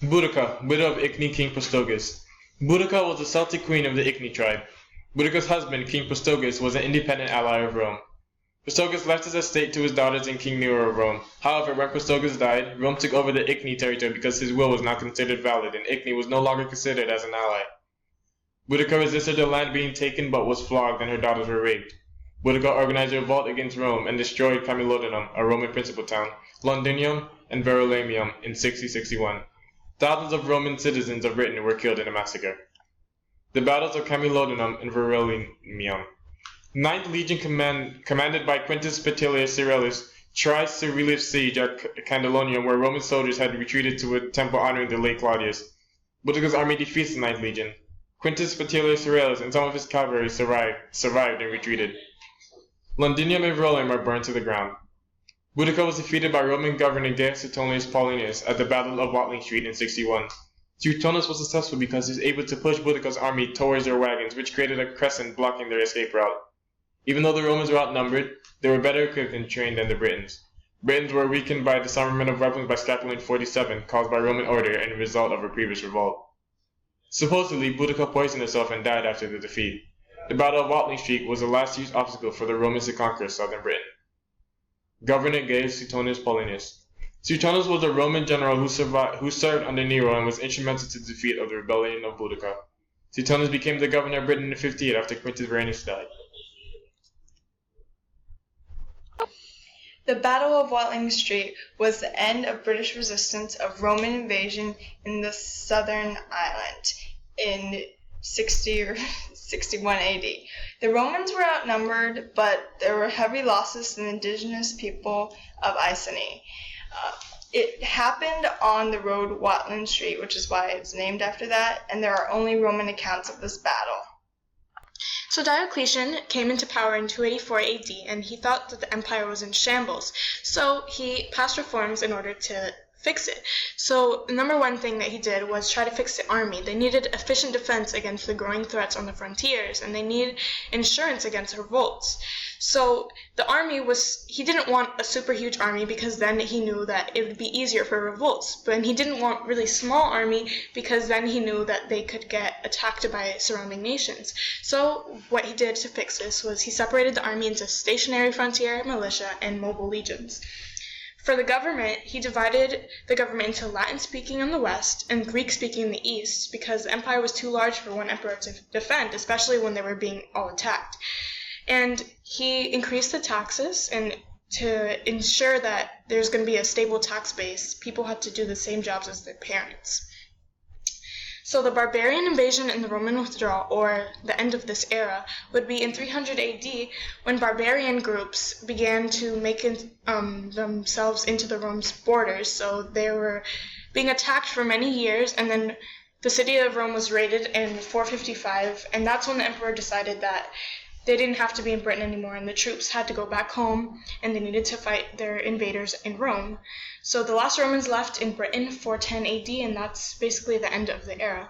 Boudica, widow of Iceni King Prasutagus. Boudica was the Celtic queen of the Iceni tribe. Boudica's husband, King Prasutagus, was an independent ally of Rome. Prasutagus left his estate to his daughters and King Nero of Rome. However, when Prasutagus died, Rome took over the Iceni territory because his will was not considered valid and Iceni was no longer considered as an ally. Boudica resisted the land being taken but was flogged and her daughters were raped. Boudica organized a revolt against Rome and destroyed Camulodunum, a Roman principal town, Londinium, and Verulamium in 6061. Thousands of Roman citizens of Britain were killed in a massacre. The battles of Camulodunum and Verulamium. Ninth Legion commanded by Quintus Petilius Cyrillus tries to relieve siege at Candolonium, where Roman soldiers had retreated to a temple honoring the late Claudius. Boudica's army defeats the Ninth Legion. Quintus Petilius Cyrillus and some of his cavalry survived and retreated. Londinium and Verulamium are burned to the ground. Boudica was defeated by Roman governor Gaius Suetonius Paulinus at the Battle of Watling Street in 61. Suetonius was successful because he was able to push Boudica's army towards their wagons, which created a crescent blocking their escape route. Even though the Romans were outnumbered, they were better equipped and trained than the Britons. Britons were weakened by disarmament of weapons by Scapula in 47, caused by Roman order and a result of a previous revolt. Supposedly, Boudica poisoned herself and died after the defeat. The Battle of Watling Street was the last huge obstacle for the Romans to conquer southern Britain. Governor Gaius Suetonius Paulinus. Suetonius was a Roman general who served under Nero and was instrumental to the defeat of the rebellion of Boudica. Suetonius became the governor of Britain in 58 after Quintus Verenius died. The Battle of Watling Street was the end of British resistance of Roman invasion in the southern island in 60 or 61 AD. The Romans were outnumbered, but there were heavy losses to the indigenous people of Iceni. It happened on the road Watling Street, which is why it's named after that, and there are only Roman accounts of this battle. So Diocletian came into power in 284 AD, and he thought that the empire was in shambles. So he passed reforms in order to fix it. So the number one thing that he did was try to fix the army. They needed efficient defense against the growing threats on the frontiers, and they needed insurance against revolts. So the army he didn't want a super huge army because then he knew that it would be easier for revolts. But he didn't want really small army because then he knew that they could get attacked by surrounding nations. So what he did to fix this was he separated the army into stationary frontier, militia, and mobile legions. For the government, he divided the government into Latin-speaking in the west and Greek-speaking in the east because the empire was too large for one emperor to defend, especially when they were being all attacked. And he increased the taxes, and to ensure that there's going to be a stable tax base, people had to do the same jobs as their parents. So the barbarian invasion and the Roman withdrawal, or the end of this era, would be in 300 AD when barbarian groups began to make themselves into the Rome's borders. So they were being attacked for many years, and then the city of Rome was raided in 455, and that's when the emperor decided that they didn't have to be in Britain anymore, and the troops had to go back home, and they needed to fight their invaders in Rome. So the last Romans left in Britain 410 AD, and that's basically the end of the era.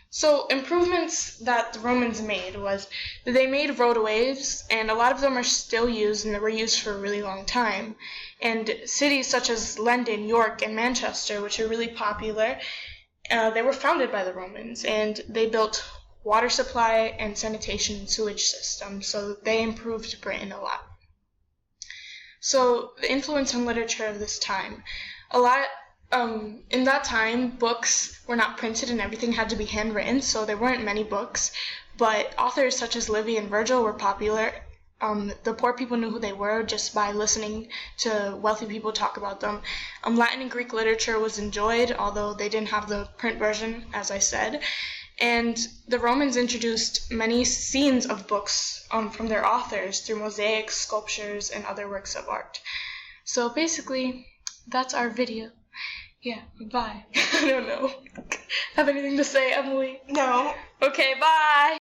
So improvements that the Romans made was that they made roadways, and a lot of them are still used, and they were used for a really long time. And cities such as London, York, and Manchester, which are really popular, they were founded by the Romans, and they built water supply and sanitation and sewage systems, so they improved Britain a lot. So the influence on literature of this time. In that time, books were not printed and everything had to be handwritten, so there weren't many books, but authors such as Livy and Virgil were popular. The poor people knew who they were just by listening to wealthy people talk about them. Latin and Greek literature was enjoyed, although they didn't have the print version, as I said. And the Romans introduced many scenes of books from their authors through mosaics, sculptures, and other works of art. So basically, that's our video. Yeah, bye. I don't know. Have anything to say, Emily? No. Okay, bye!